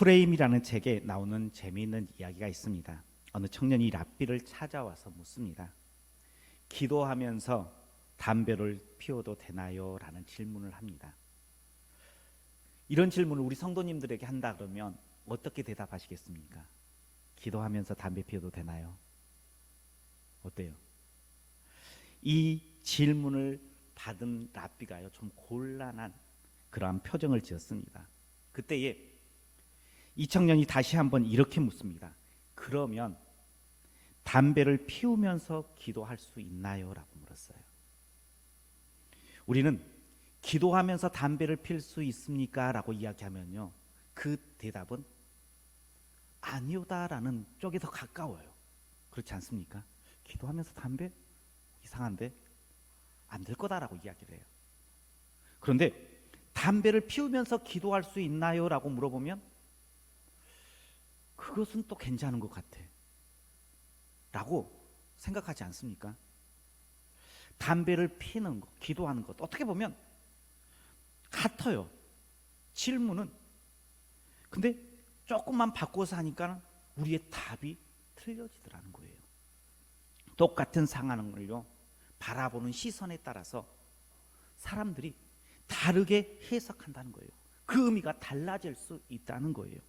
프레임이라는 책에 나오는 재미있는 이야기가 있습니다. 어느 청년이 랍비를 찾아와서 묻습니다. 기도하면서 담배를 피워도 되나요? 라는 질문을 합니다. 이런 질문을 우리 성도님들에게 한다 그러면 어떻게 대답하시겠습니까? 기도하면서 담배 피워도 되나요? 어때요? 이 질문을 받은 랍비가요, 좀 곤란한 그러한 표정을 지었습니다. 그때에 이 청년이 다시 한번 이렇게 묻습니다. 그러면 담배를 피우면서 기도할 수 있나요? 라고 물었어요. 우리는 기도하면서 담배를 필 수 있습니까? 라고 이야기하면요, 그 대답은 아니오다라는 쪽에 더 가까워요. 그렇지 않습니까? 기도하면서 담배? 이상한데? 안 될 거다라고 이야기를 해요. 그런데 담배를 피우면서 기도할 수 있나요? 라고 물어보면 그것은 또 괜찮은 것 같아 라고 생각하지 않습니까? 담배를 피는 것, 기도하는 것, 어떻게 보면 같아요. 질문은. 근데 조금만 바꿔서 하니까 우리의 답이 틀려지더라는 거예요. 똑같은 상황을요, 바라보는 시선에 따라서 사람들이 다르게 해석한다는 거예요. 그 의미가 달라질 수 있다는 거예요.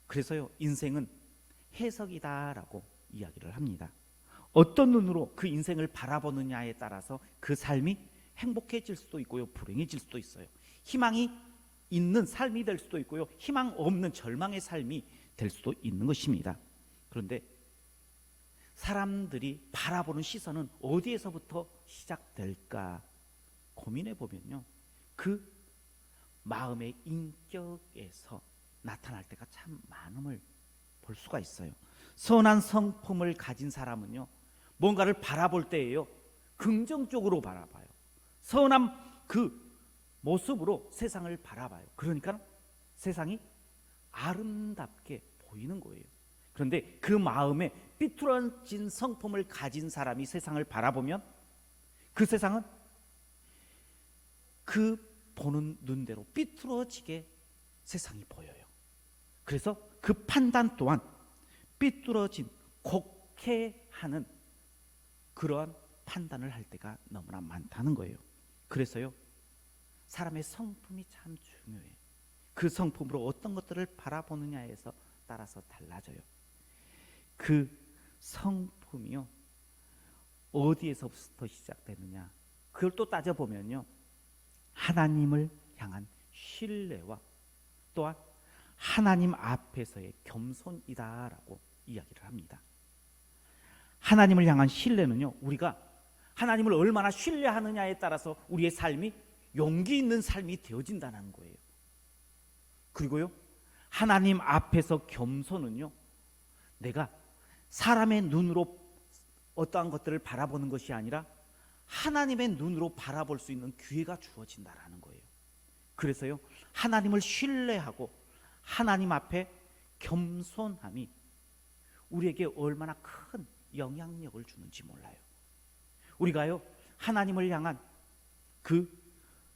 그래서요, 인생은 해석이다라고 이야기를 합니다. 어떤 눈으로 그 인생을 바라보느냐에 따라서 그 삶이 행복해질 수도 있고요, 불행해질 수도 있어요. 희망이 있는 삶이 될 수도 있고요, 희망 없는 절망의 삶이 될 수도 있는 것입니다. 그런데 사람들이 바라보는 시선은 어디에서부터 시작될까 고민해 보면요, 그 마음의 인격에서 나타날 때가 참 많음을 볼 수가 있어요. 선한 성품을 가진 사람은요, 뭔가를 바라볼 때에요, 긍정적으로 바라봐요. 선한 그 모습으로 세상을 바라봐요. 그러니까 세상이 아름답게 보이는 거예요. 그런데 그 마음에 삐뚤어진 성품을 가진 사람이 세상을 바라보면 그 세상은 그 보는 눈대로 삐뚤어지게 세상이 보여요. 그래서 그 판단 또한 삐뚤어진 곡해하는 그러한 판단을 할 때가 너무나 많다는 거예요. 그래서요, 사람의 성품이 참 중요해요. 그 성품으로 어떤 것들을 바라보느냐에서 따라서 달라져요. 그 성품이요, 어디에서부터 시작되느냐, 그걸 또 따져보면요, 하나님을 향한 신뢰와 또한 하나님 앞에서의 겸손이다라고 이야기를 합니다. 하나님을 향한 신뢰는요, 우리가 하나님을 얼마나 신뢰하느냐에 따라서 우리의 삶이 용기 있는 삶이 되어진다는 거예요. 그리고요, 하나님 앞에서 겸손은요, 내가 사람의 눈으로 어떠한 것들을 바라보는 것이 아니라 하나님의 눈으로 바라볼 수 있는 기회가 주어진다라는 거예요. 그래서요, 하나님을 신뢰하고 하나님 앞에 겸손함이 우리에게 얼마나 큰 영향력을 주는지 몰라요. 우리가요, 하나님을 향한 그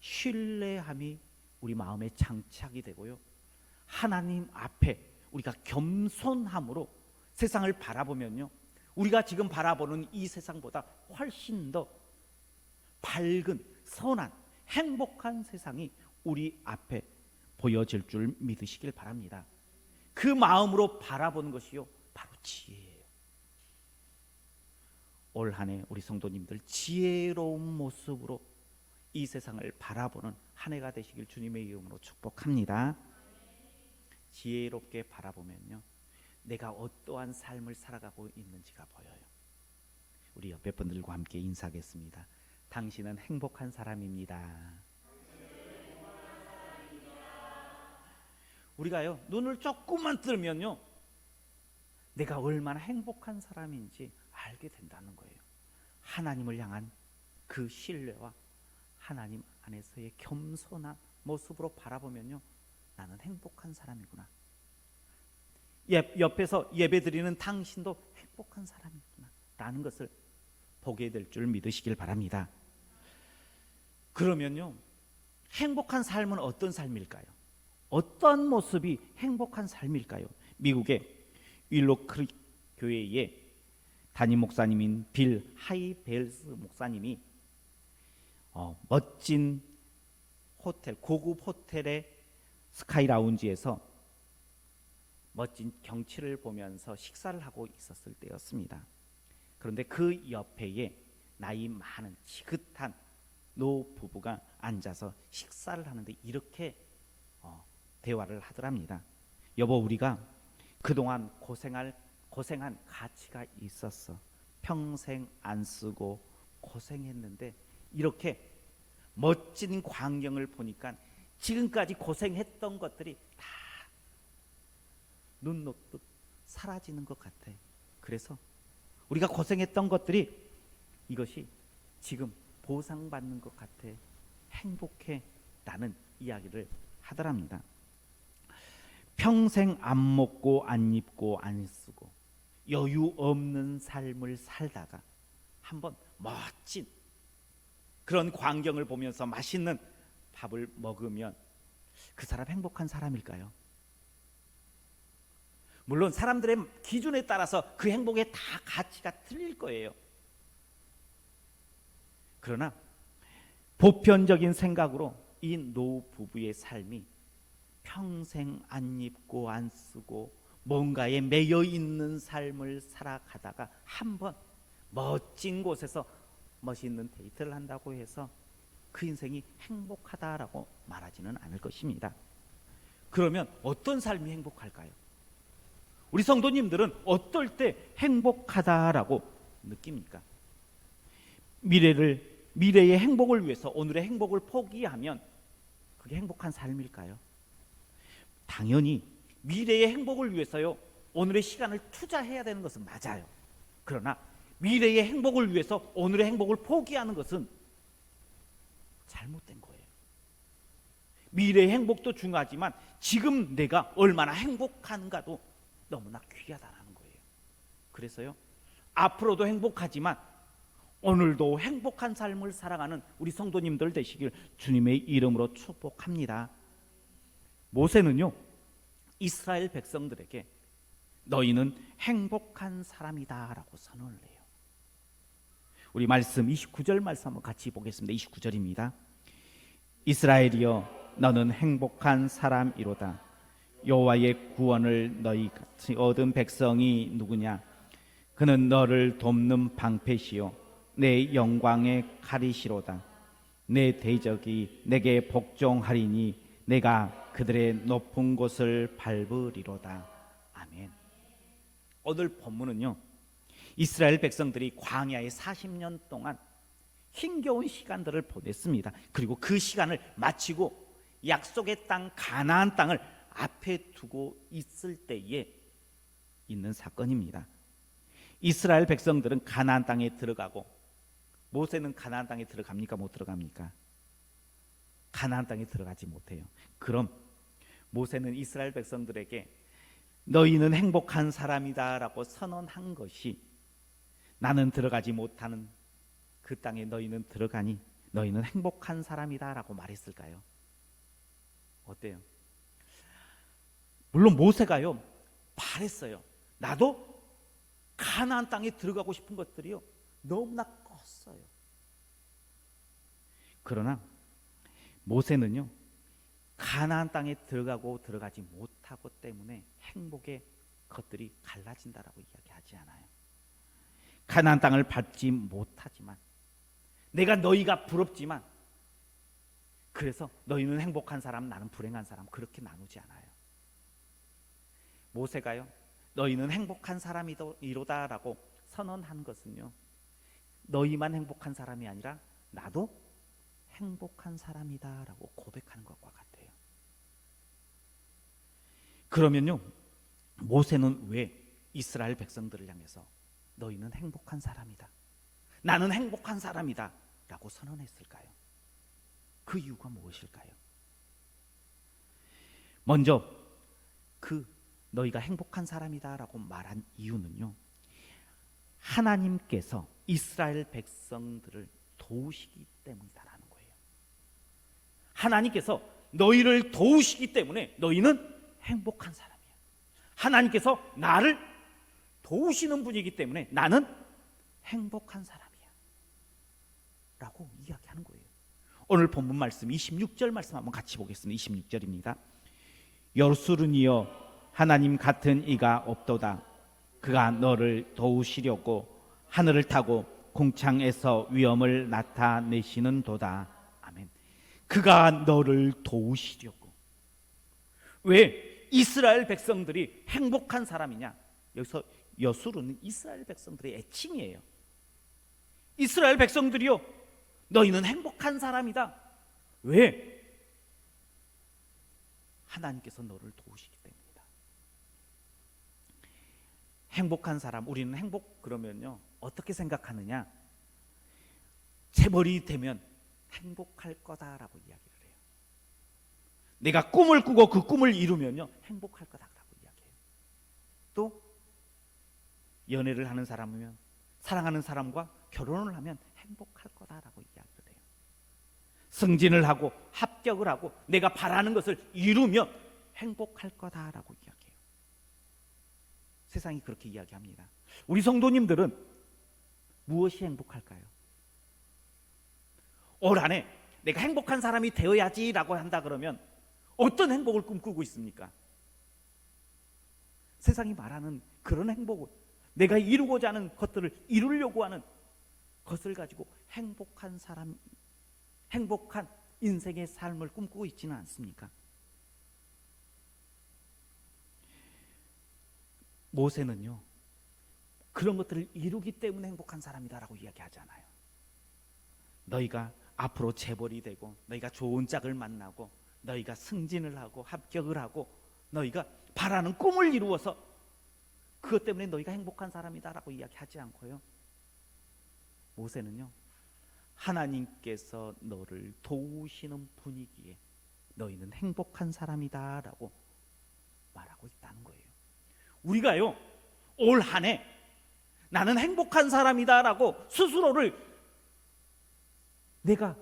신뢰함이 우리 마음에 장착이 되고요, 하나님 앞에 우리가 겸손함으로 세상을 바라보면요, 우리가 지금 바라보는 이 세상보다 훨씬 더 밝은, 선한, 행복한 세상이 우리 앞에 보여질 줄 믿으시길 바랍니다. 그 마음으로 바라보는 것이요, 바로 지혜예요. 올 한 해 우리 성도님들 지혜로운 모습으로 이 세상을 바라보는 한 해가 되시길 주님의 이름으로 축복합니다. 지혜롭게 바라보면요, 내가 어떠한 삶을 살아가고 있는지가 보여요. 우리 옆에 분들과 함께 인사하겠습니다. 당신은 행복한 사람입니다. 우리가요, 눈을 조금만 뜨면요, 내가 얼마나 행복한 사람인지 알게 된다는 거예요. 하나님을 향한 그 신뢰와 하나님 안에서의 겸손한 모습으로 바라보면요, 나는 행복한 사람이구나. 옆에서 예배드리는 당신도 행복한 사람이구나 라는 것을 보게 될 줄 믿으시길 바랍니다. 그러면요, 행복한 삶은 어떤 삶일까요? 어떤 모습이 행복한 삶일까요? 미국의 윌로 크릭 교회의 담임 목사님인 빌 하이벨스 목사님이 멋진 호텔, 고급 호텔의 스카이 라운지에서 멋진 경치를 보면서 식사를 하고 있었을 때였습니다. 그런데 그 옆에 나이 많은 지긋한 노 부부가 앉아서 식사를 하는데 이렇게 대화를 하더랍니다. 여보, 우리가 그동안 고생한 가치가 있었어. 평생 안 쓰고 고생했는데 이렇게 멋진 광경을 보니까 지금까지 고생했던 것들이 다 눈 녹듯 사라지는 것 같아. 그래서 우리가 고생했던 것들이 이것이 지금 보상받는 것 같아. 행복해. 라는 이야기를 하더랍니다. 평생 안 먹고 안 입고 안 쓰고 여유 없는 삶을 살다가 한번 멋진 그런 광경을 보면서 맛있는 밥을 먹으면 그 사람 행복한 사람일까요? 물론 사람들의 기준에 따라서 그 행복의 다 가치가 틀릴 거예요. 그러나 보편적인 생각으로 이 노 부부의 삶이 평생 안 입고 안 쓰고 뭔가에 매여 있는 삶을 살아가다가 한번 멋진 곳에서 멋있는 데이트를 한다고 해서 그 인생이 행복하다라고 말하지는 않을 것입니다. 그러면 어떤 삶이 행복할까요? 우리 성도님들은 어떨 때 행복하다라고 느낍니까? 미래의 행복을 위해서 오늘의 행복을 포기하면 그게 행복한 삶일까요? 당연히 미래의 행복을 위해서요, 오늘의 시간을 투자해야 되는 것은 맞아요. 그러나 미래의 행복을 위해서 오늘의 행복을 포기하는 것은 잘못된 거예요. 미래의 행복도 중요하지만 지금 내가 얼마나 행복한가도 너무나 귀하다는 거예요. 그래서요, 앞으로도 행복하지만 오늘도 행복한 삶을 살아가는 우리 성도님들 되시길 주님의 이름으로 축복합니다. 모세는요, 이스라엘 백성들에게 너희는 행복한 사람이다 라고 선언을 해요. 우리 말씀 29절 말씀 한번 같이 보겠습니다. 29절입니다. 이스라엘이여 너는 행복한 사람이로다. 여호와의 구원을 너희 같이 얻은 백성이 누구냐? 그는 너를 돕는 방패시요 내 영광의 칼이시로다. 내 대적이 내게 복종하리니 내가 그들의 높은 곳을 밟으리로다. 아멘. 오늘 본문은요, 이스라엘 백성들이 광야에 40년 동안 힘겨운 시간들을 보냈습니다. 그리고 그 시간을 마치고 약속의 땅 가나안 땅을 앞에 두고 있을 때에 있는 사건입니다. 이스라엘 백성들은 가나안 땅에 들어가고 모세는 가나안 땅에 들어갑니까? 못 들어갑니까? 가나안 땅에 들어가지 못해요. 그럼 모세는 이스라엘 백성들에게 너희는 행복한 사람이다 라고 선언한 것이 나는 들어가지 못하는 그 땅에 너희는 들어가니 너희는 행복한 사람이다 라고 말했을까요? 어때요? 물론 모세가요 바랬어요. 나도 가나안 땅에 들어가고 싶은 것들이요 너무나 컸어요. 그러나 모세는요 가나안 땅에 들어가고 들어가지 못하고 때문에 행복의 것들이 갈라진다라고 이야기하지 않아요. 가나안 땅을 밟지 못하지만 내가 너희가 부럽지만 그래서 너희는 행복한 사람 나는 불행한 사람 그렇게 나누지 않아요. 모세가요 너희는 행복한 사람이로다라고 선언한 것은요 너희만 행복한 사람이 아니라 나도 행복한 사람이다라고 고백하는 것과 같아요. 그러면요 모세는 왜 이스라엘 백성들을 향해서 너희는 행복한 사람이다, 나는 행복한 사람이다 라고 선언했을까요? 그 이유가 무엇일까요? 먼저 그 너희가 행복한 사람이다 라고 말한 이유는요 하나님께서 이스라엘 백성들을 도우시기 때문이다라는 거예요. 하나님께서 너희를 도우시기 때문에 너희는 행복한 사람이야. 하나님께서 나를 도우시는 분이기 때문에 나는 행복한 사람이야 라고 이야기하는 거예요. 오늘 본문 말씀 26절 말씀 한번 같이 보겠습니다. 26절입니다. 여수르니여 하나님 같은 이가 없도다. 그가 너를 도우시려고 하늘을 타고 궁창에서 위엄을 나타내시는 도다. 아멘. 그가 너를 도우시려고. 왜 이스라엘 백성들이 행복한 사람이냐? 여기서 여수르는 이스라엘 백성들의 애칭이에요. 이스라엘 백성들이요, 너희는 행복한 사람이다. 왜? 하나님께서 너를 도우시기 때문이다. 행복한 사람, 우리는 행복 그러면요 어떻게 생각하느냐? 재벌이 되면 행복할 거다라고 이야기를 해요. 내가 꿈을 꾸고 그 꿈을 이루면요 행복할 거다라고 이야기해요. 또 연애를 하는 사람이면, 사랑하는 사람과 결혼을 하면 행복할 거다라고 이야기를 해요. 승진을 하고 합격을 하고 내가 바라는 것을 이루면 행복할 거다라고 이야기해요. 세상이 그렇게 이야기합니다. 우리 성도님들은 무엇이 행복할까요? 올 한해 내가 행복한 사람이 되어야지라고 한다 그러면 어떤 행복을 꿈꾸고 있습니까? 세상이 말하는 그런 행복을, 내가 이루고자 하는 것들을 이루려고 하는 것을 가지고 행복한 사람, 행복한 인생의 삶을 꿈꾸고 있지는 않습니까? 모세는요 그런 것들을 이루기 때문에 행복한 사람이다라고 이야기하잖아요. 너희가 앞으로 재벌이 되고 너희가 좋은 짝을 만나고 너희가 승진을 하고 합격을 하고 너희가 바라는 꿈을 이루어서 그것 때문에 너희가 행복한 사람이다라고 이야기하지 않고요, 모세는요 하나님께서 너를 도우시는 분이기에 너희는 행복한 사람이다라고 말하고 있다는 거예요. 우리가요 올 한 해 나는 행복한 사람이다라고 스스로를 내가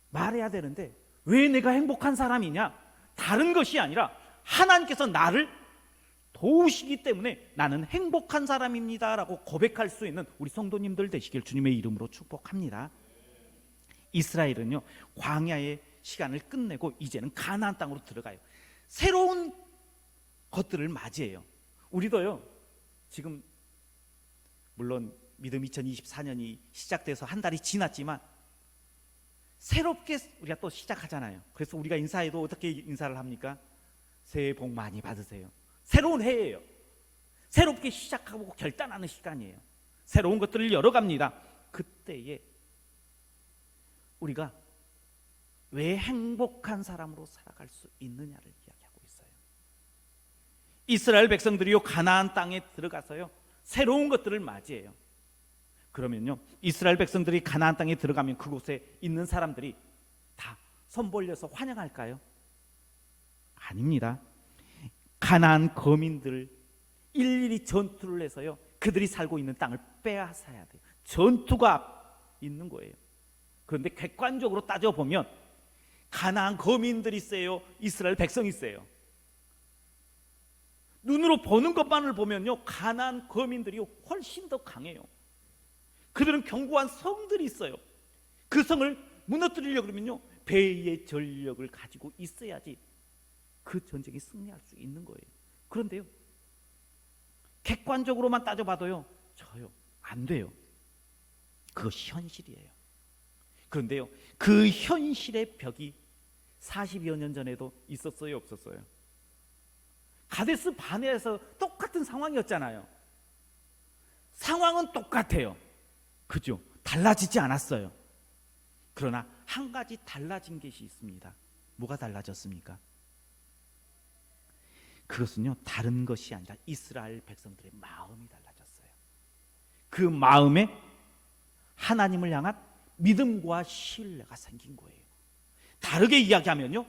말해야 되는데 왜 내가 행복한 사람이냐? 다른 것이 아니라 하나님께서 나를 도우시기 때문에 나는 행복한 사람입니다라고 고백할 수 있는 우리 성도님들 되시길 주님의 이름으로 축복합니다. 이스라엘은요 광야의 시간을 끝내고 이제는 가나안 땅으로 들어가요. 새로운 것들을 맞이해요. 우리도요 지금 물론 믿음 2024년이 시작돼서 한 달이 지났지만 새롭게 우리가 또 시작하잖아요. 그래서 우리가 인사해도 어떻게 인사를 합니까? 새해 복 많이 받으세요. 새로운 해예요. 새롭게 시작하고 결단하는 시간이에요. 새로운 것들을 열어갑니다. 그때에 우리가 왜 행복한 사람으로 살아갈 수 있느냐를 이야기하고 있어요. 이스라엘 백성들이요 가나안 땅에 들어가서요 새로운 것들을 맞이해요. 그러면요 이스라엘 백성들이 가나안 땅에 들어가면 그곳에 있는 사람들이 다 손 벌려서 환영할까요? 아닙니다. 가나안 거민들 일일이 전투를 해서요 그들이 살고 있는 땅을 빼앗아야 돼요. 전투가 있는 거예요. 그런데 객관적으로 따져보면 가나안 거민들이 세요, 이스라엘 백성이 세요? 눈으로 보는 것만을 보면요 가나안 거민들이 훨씬 더 강해요. 그들은 견고한 성들이 있어요. 그 성을 무너뜨리려고 그러면요 배의 전력을 가지고 있어야지 그 전쟁에 승리할 수 있는 거예요. 그런데요 객관적으로만 따져봐도요 저요 안 돼요. 그것이 현실이에요. 그런데요 그 현실의 벽이 40여 년 전에도 있었어요, 없었어요? 가데스 바네에서 똑같은 상황이었잖아요. 상황은 똑같아요. 그죠? 달라지지 않았어요. 그러나 한 가지 달라진 것이 있습니다. 뭐가 달라졌습니까? 그것은요 다른 것이 아니라 이스라엘 백성들의 마음이 달라졌어요. 그 마음에 하나님을 향한 믿음과 신뢰가 생긴 거예요. 다르게 이야기하면요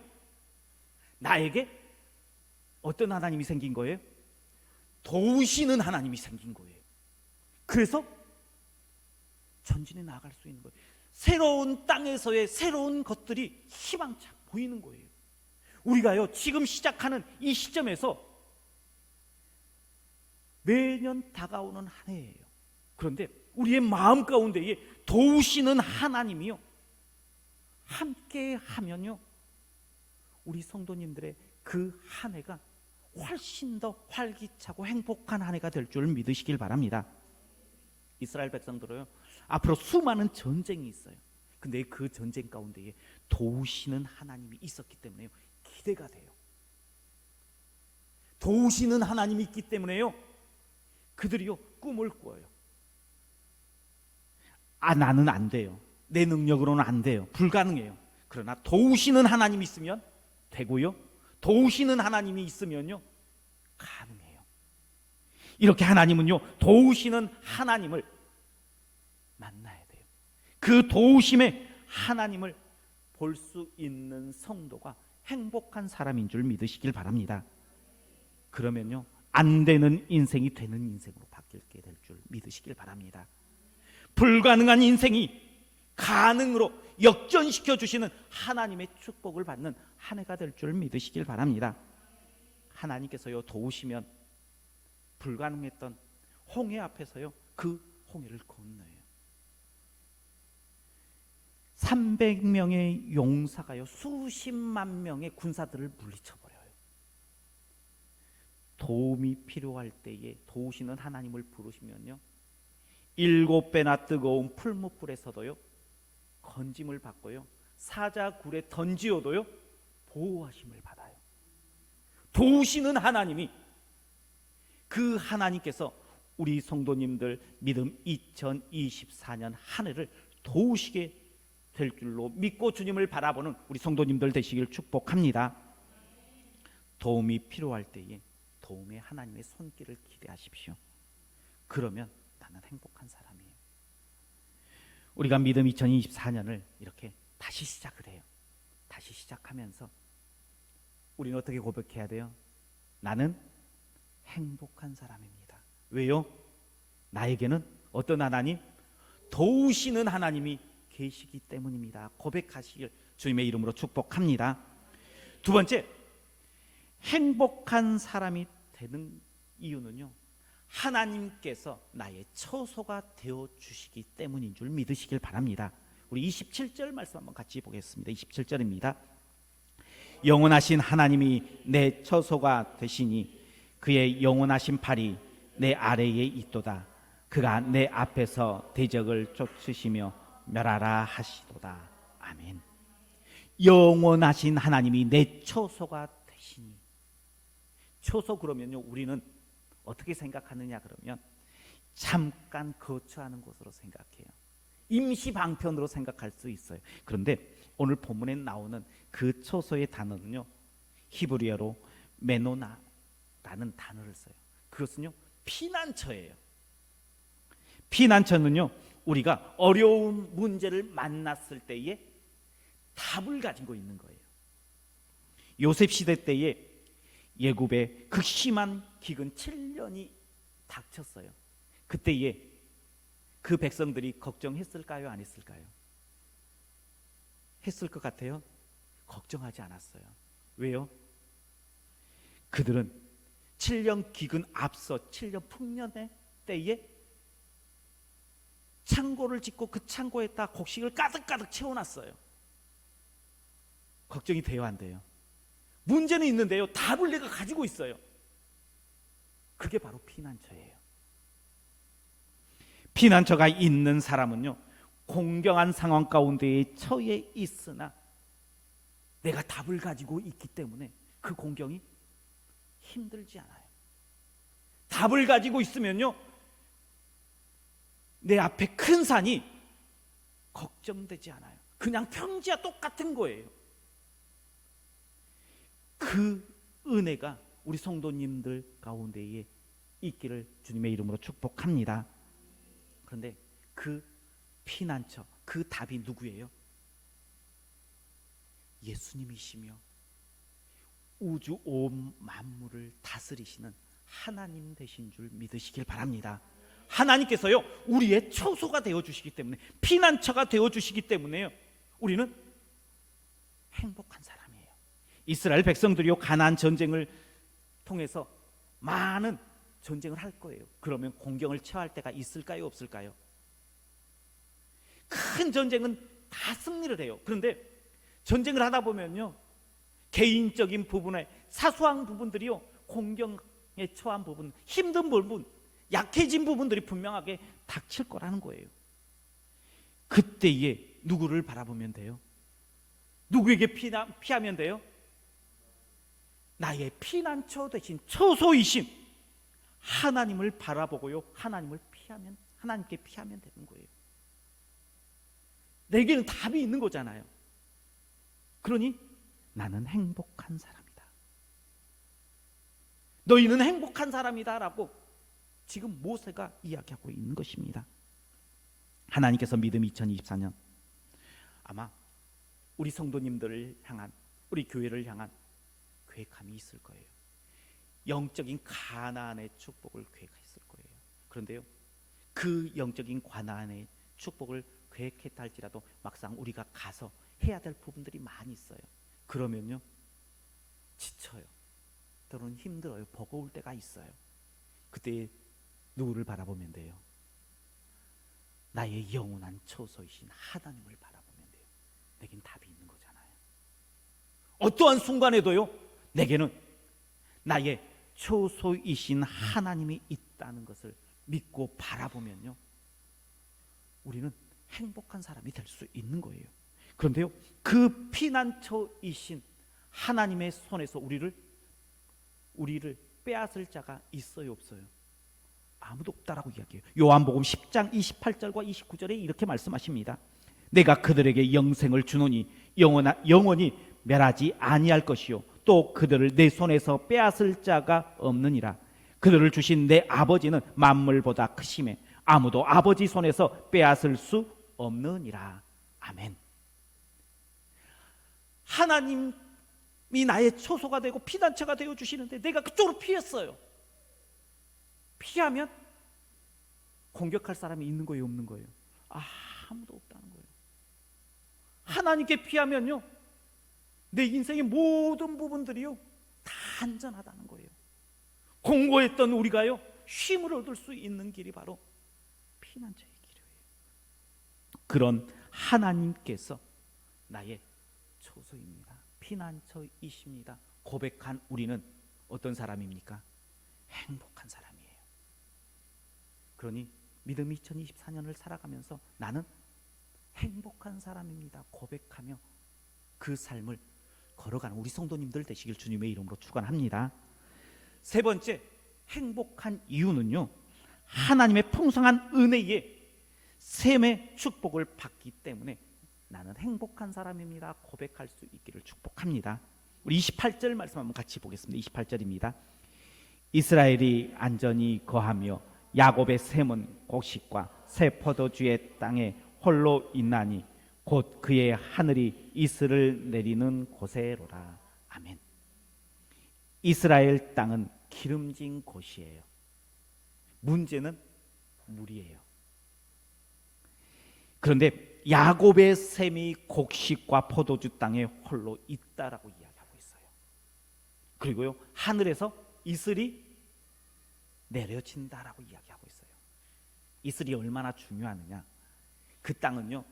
나에게 어떤 하나님이 생긴 거예요? 도우시는 하나님이 생긴 거예요. 그래서 전진해 나아갈 수 있는 거예요. 새로운 땅에서의 새로운 것들이 희망차 보이는 거예요. 우리가요 지금 시작하는 이 시점에서 매년 다가오는 한 해예요. 그런데 우리의 마음 가운데에 도우시는 하나님이요 함께 하면요 우리 성도님들의 그 한 해가 훨씬 더 활기차고 행복한 한 해가 될 줄 믿으시길 바랍니다. 이스라엘 백성들은요 앞으로 수많은 전쟁이 있어요. 근데 그 전쟁 가운데에 도우시는 하나님이 있었기 때문에요 기대가 돼요. 도우시는 하나님이 있기 때문에요 그들이요 꿈을 꾸어요. 나는 안 돼요. 내 능력으로는 안 돼요. 불가능해요. 그러나 도우시는 하나님이 있으면 되고요 도우시는 하나님이 있으면요 가능해요. 이렇게 하나님은요 도우시는 하나님을 만나야 돼요. 그 도우심의 하나님을 볼 수 있는 성도가 행복한 사람인 줄 믿으시길 바랍니다. 그러면요 안 되는 인생이 되는 인생으로 바뀌게 될 줄 믿으시길 바랍니다. 불가능한 인생이 가능으로 역전시켜 주시는 하나님의 축복을 받는 한 해가 될 줄 믿으시길 바랍니다. 하나님께서요 도우시면 불가능했던 홍해 앞에서요 그 홍해를 건너요. 300명의 용사가요 수십만 명의 군사들을 물리쳐버려요. 도움이 필요할 때에 도우시는 하나님을 부르시면요 7배나 뜨거운 풀무불에서도요 건짐을 받고요 사자굴에 던지어도요 보호하심을 받아요. 도우시는 하나님이 그 하나님께서 우리 성도님들 믿음 2024년 한 해를 도우시게 될 줄로 믿고 주님을 바라보는 우리 성도님들 되시길 축복합니다. 도움이 필요할 때에 도움의 하나님의 손길을 기대하십시오. 그러면 나는 행복한 사람이에요. 우리가 믿음 2024년을 이렇게 다시 시작을 해요. 다시 시작하면서 우리는 어떻게 고백해야 돼요? 나는 행복한 사람입니다. 왜요? 나에게는 어떤 하나님? 도우시는 하나님이 계시기 때문입니다. 고백하시길 주님의 이름으로 축복합니다. 두 번째, 행복한 사람이 되는 이유는요 하나님께서 나의 처소가 되어 주시기 때문인 줄 믿으시길 바랍니다. 우리 27절 말씀 한번 같이 보겠습니다. 27절입니다. 영원하신 하나님이 내 처소가 되시니 그의 영원하신 팔이 내 아래에 있도다. 그가 내 앞에서 대적을 쫓으시며 멸하라 하시도다. 아멘. 영원하신 하나님이 내 처소가 되시니. 처소 그러면요 우리는 어떻게 생각하느냐 그러면 잠깐 거처하는 곳으로 생각해요. 임시 방편으로 생각할 수 있어요. 그런데 오늘 본문에 나오는 그 처소의 단어는요 히브리어로 메노나라는 단어를 써요. 그것은요 피난처예요. 피난처는요 우리가 어려운 문제를 만났을 때에 답을 가지고 있는 거예요. 요셉 시대 때에 예굽에 극심한 기근 7년이 닥쳤어요. 그때에 그 백성들이 걱정했을까요? 안 했을까요? 했을 것 같아요? 걱정하지 않았어요. 왜요? 그들은 7년 기근 앞서 7년 풍년의 때에 창고를 짓고 그 창고에다 곡식을 가득가득 채워놨어요. 걱정이 돼요? 안 돼요? 문제는 있는데요 답을 내가 가지고 있어요. 그게 바로 피난처예요. 피난처가 있는 사람은요 공경한 상황 가운데에 처해 있으나 내가 답을 가지고 있기 때문에 그 공경이 힘들지 않아요. 답을 가지고 있으면요 내 앞에 큰 산이 걱정되지 않아요. 그냥 평지와 똑같은 거예요. 그 은혜가 우리 성도님들 가운데에 있기를 주님의 이름으로 축복합니다. 그런데 그 피난처, 그 답이 누구예요? 예수님이시며 우주 온 만물을 다스리시는 하나님 되신 줄 믿으시길 바랍니다. 하나님께서요 우리의 처소가 되어주시기 때문에 피난처가 되어주시기 때문에요 우리는 행복한 사람이에요. 이스라엘 백성들이요 가나안 전쟁을 통해서 많은 전쟁을 할 거예요. 그러면 공경을 처할 때가 있을까요, 없을까요? 큰 전쟁은 다 승리를 해요. 그런데 전쟁을 하다 보면요 개인적인 부분에 사소한 부분들이요 공경에 처한 부분, 힘든 부분, 약해진 부분들이 분명하게 닥칠 거라는 거예요. 그때에 누구를 바라보면 돼요? 누구에게 피하면 돼요? 나의 피난처 되신 처소이신 하나님을 바라보고요 하나님께 피하면 되는 거예요. 내게는 답이 있는 거잖아요. 그러니 나는 행복한 사람이다, 너희는 행복한 사람이다 라고 지금 모세가 이야기하고 있는 것입니다. 하나님께서 믿음 2024년 아마 우리 성도님들을 향한, 우리 교회를 향한 계획함이 있을 거예요. 영적인 가나안의 축복을 계획했을 거예요. 그런데요 그 영적인 가나안의 축복을 계획했다 할지라도 막상 우리가 가서 해야 될 부분들이 많이 있어요. 그러면요 지쳐요. 때로는 힘들어요. 버거울 때가 있어요. 그때 누구를 바라보면 돼요? 나의 영원한 처소이신 하나님을 바라보면 돼요. 내겐 답이 있는 거잖아요. 어떠한 순간에도요 내게는 나의 처소이신 하나님이 있다는 것을 믿고 바라보면요 우리는 행복한 사람이 될 수 있는 거예요. 그런데요 그 피난처이신 하나님의 손에서 우리를 빼앗을 자가 있어요, 없어요? 아무도 없다라고 이야기해요. 요한복음 10장 28절과 29절에 이렇게 말씀하십니다. 내가 그들에게 영생을 주노니 영원히 멸하지 아니할 것이요 또 그들을 내 손에서 빼앗을 자가 없느니라. 그들을 주신 내 아버지는 만물보다 크심에 아무도 아버지 손에서 빼앗을 수 없느니라. 아멘. 하나님이 나의 처소가 되고 피난처가 되어 주시는데 내가 그쪽으로 피했어요. 피하면 공격할 사람이 있는 거예요, 없는 거예요? 아무도 없다는 거예요. 하나님께 피하면요 내 인생의 모든 부분들이요 다 안전하다는 거예요. 공고했던 우리가요 쉼을 얻을 수 있는 길이 바로 피난처의 길이에요. 그런 하나님께서 나의 처소입니다, 피난처이십니다 고백한 우리는 어떤 사람입니까? 행복한 사람이에요. 그러니 믿음 2024년을 살아가면서 나는 행복한 사람입니다 고백하며 그 삶을 걸어가는 우리 성도님들 되시길 주님의 이름으로 축원합니다. 세 번째, 행복한 이유는요 하나님의 풍성한 은혜에 샘의 축복을 받기 때문에 나는 행복한 사람입니다 고백할 수 있기를 축복합니다. 우리 28절 말씀 한번 같이 보겠습니다. 28절입니다. 이스라엘이 안전히 거하며 야곱의 샘은 곡식과 새 포도주의 땅에 홀로 있나니 곧 그의 하늘이 이슬을 내리는 곳에로라. 아멘. 이스라엘 땅은 기름진 곳이에요. 문제는 물이에요. 그런데 야곱의 샘이 곡식과 포도주 땅에 홀로 있다라고 이야기하고 있어요. 그리고요 하늘에서 이슬이 내려진다라고 이야기하고 있어요. 이슬이 얼마나 중요하느냐, 그 땅은요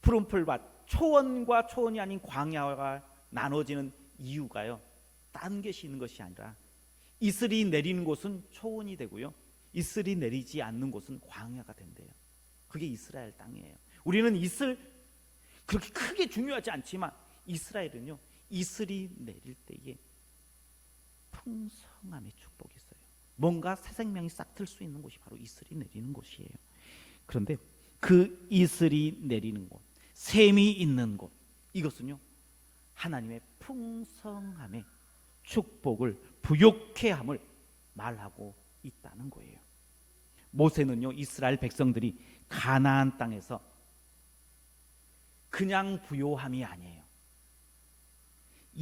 푸른 풀밭, 초원과 초원이 아닌 광야가 나눠지는 이유가요 딴 것이 있는 것이 아니라 이슬이 내리는 곳은 초원이 되고요 이슬이 내리지 않는 곳은 광야가 된대요. 그게 이스라엘 땅이에요. 우리는 이슬 그렇게 크게 중요하지 않지만 이스라엘은요 이슬이 내릴 때에 풍성함의 축복이 있어요. 뭔가 새 생명이 싹 틀 수 있는 곳이 바로 이슬이 내리는 곳이에요. 그런데 그 이슬이 내리는 곳, 샘이 있는 곳, 이것은요 하나님의 풍성함의 축복을 부욕케 함을 말하고 있다는 거예요. 모세는요 이스라엘 백성들이 가나안 땅에서 그냥 부요함이 아니에요.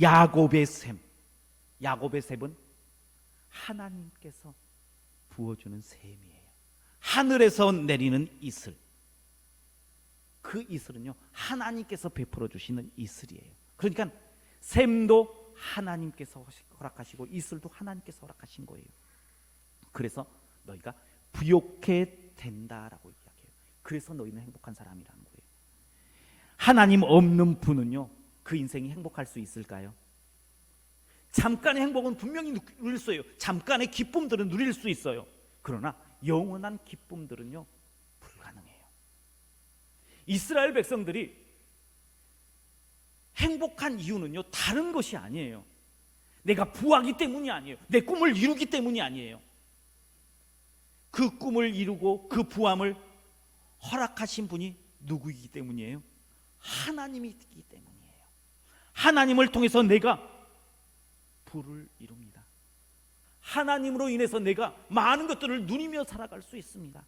야곱의 샘, 야곱의 샘은 하나님께서 부어주는 샘이에요. 하늘에서 내리는 이슬, 그 이슬은요 하나님께서 베풀어 주시는 이슬이에요. 그러니까 셈도 하나님께서 허락하시고 이슬도 하나님께서 허락하신 거예요. 그래서 너희가 부욕해 된다라고 이야기해요. 그래서 너희는 행복한 사람이라는 거예요. 하나님 없는 분은요, 그 인생이 행복할 수 있을까요? 잠깐의 행복은 분명히 누릴 수 있어요. 잠깐의 기쁨들은 누릴 수 있어요. 그러나 영원한 기쁨들은요, 불가능해요. 이스라엘 백성들이 행복한 이유는요, 다른 것이 아니에요. 내가 부하기 때문이 아니에요. 내 꿈을 이루기 때문이 아니에요. 그 꿈을 이루고 그 부함을 허락하신 분이 누구이기 때문이에요? 하나님이기 때문이에요. 하나님을 통해서 내가 부를 이룹니다. 하나님으로 인해서 내가 많은 것들을 누리며 살아갈 수 있습니다.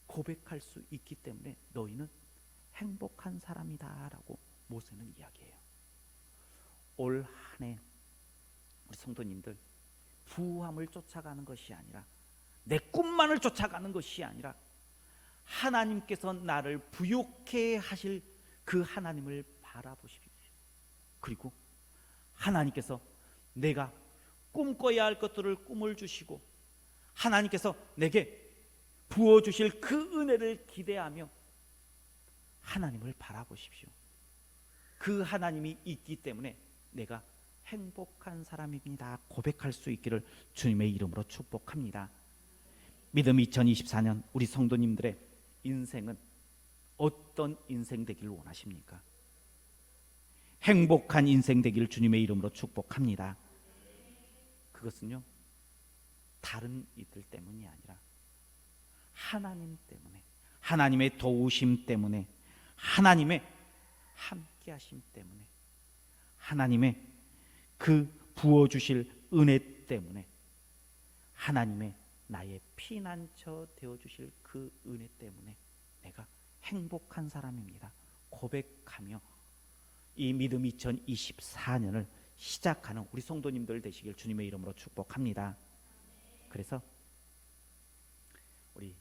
고백할 수 있기 때문에 너희는 행복한 사람이다 라고 모세는 이야기해요. 올 한 해 우리 성도님들, 부함을 쫓아가는 것이 아니라, 내 꿈만을 쫓아가는 것이 아니라, 하나님께서 나를 부욕해 하실 그 하나님을 바라보십시오. 그리고 하나님께서 내가 꿈꿔야 할 것들을 꿈을 주시고, 하나님께서 내게 부어주실 그 은혜를 기대하며 하나님을 바라보십시오. 그 하나님이 있기 때문에 내가 행복한 사람입니다 고백할 수 있기를 주님의 이름으로 축복합니다. 믿음 2024년 우리 성도님들의 인생은 어떤 인생 되기를 원하십니까? 행복한 인생 되기를 주님의 이름으로 축복합니다. 그것은요, 다른 이들 때문이 아니라 하나님 때문에, 하나님의 도우심 때문에, 하나님의 함께 하심 때문에, 하나님의 그 부어주실 은혜 때문에, 하나님의 나의 피난처 되어주실 그 은혜 때문에 내가 행복한 사람입니다 고백하며 이 믿음 2024년을 시작하는 우리 성도님들 되시길 주님의 이름으로 축복합니다. 그래서 우리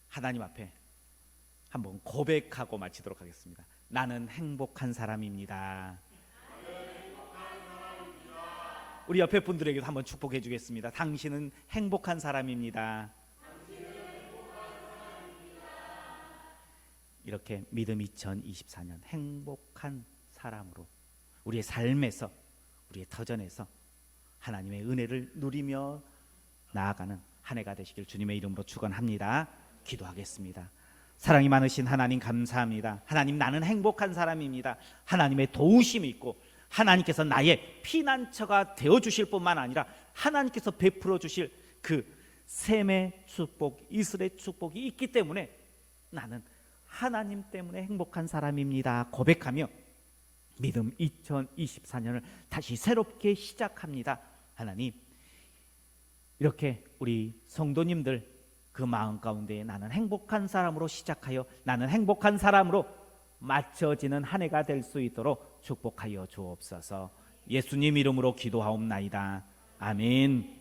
하나님 앞에 한번 고백하고 마치도록 하겠습니다. 나는 행복한 사람입니다. 우리 옆에 분들에게도 한번 축복해 주겠습니다. 당신은 행복한 사람입니다. 이렇게 믿음 2024년 행복한 사람으로 우리의 삶에서, 우리의 터전에서 하나님의 은혜를 누리며 나아가는 한 해가 되시길 주님의 이름으로 축원합니다. 기도하겠습니다. 사랑이 많으신 하나님 감사합니다. 하나님, 나는 행복한 사람입니다. 하나님의 도우심이 있고 하나님께서 나의 피난처가 되어주실 뿐만 아니라 하나님께서 베풀어 주실 그 셈의 축복, 이슬의 축복이 있기 때문에 나는 하나님 때문에 행복한 사람입니다 고백하며 믿음 2024년을 다시 새롭게 시작합니다. 하나님, 이렇게 우리 성도님들 그 마음 가운데 나는 행복한 사람으로 시작하여 나는 행복한 사람으로 맞춰지는 한 해가 될 수 있도록 축복하여 주옵소서. 예수님 이름으로 기도하옵나이다. 아멘.